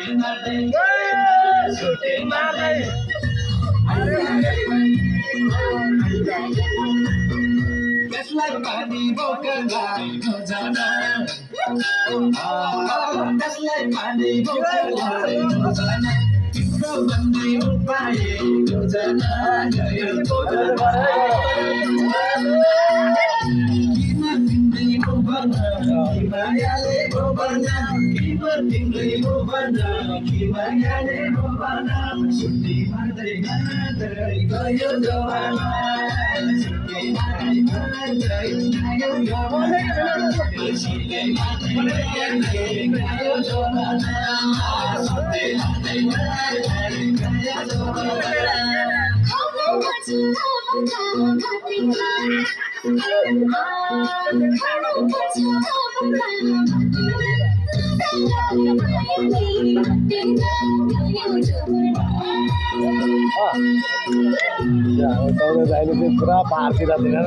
Gaslight money, broken line, Hosanna. Gaslight money, broken line, Hosanna. Money, buying, Hosanna. पूरा party रहती है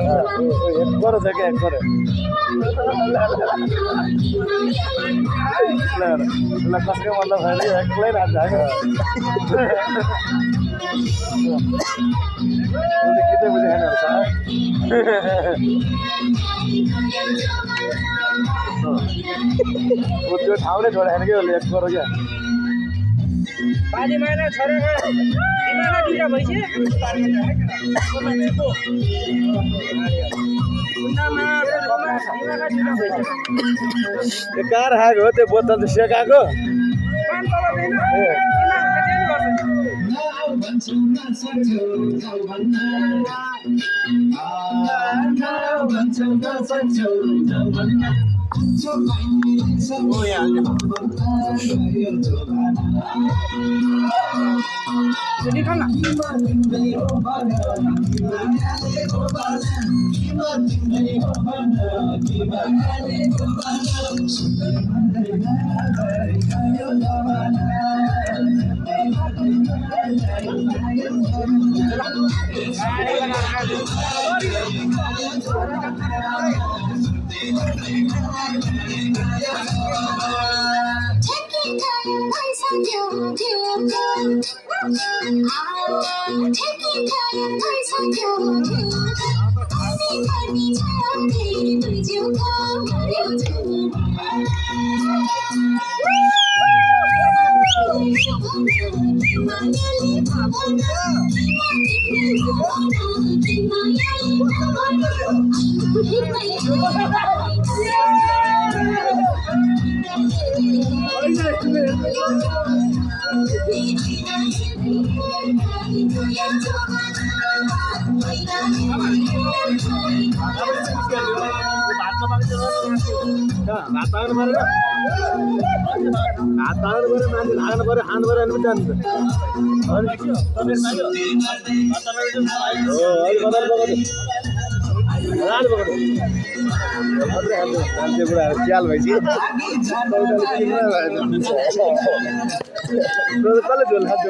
एक करो देखे एक करे कसके मतलब है एक्लै रात जाएगा कितने बजे है वो जो ठाउँ नै छोडेर के एक करो क्या पानी माना छोरा दिमागमा दुईटा भइसक्यो कार खाएको हो त्यो बोतल त सेकाएको च्याल भएपछि कसले झोल खान्छ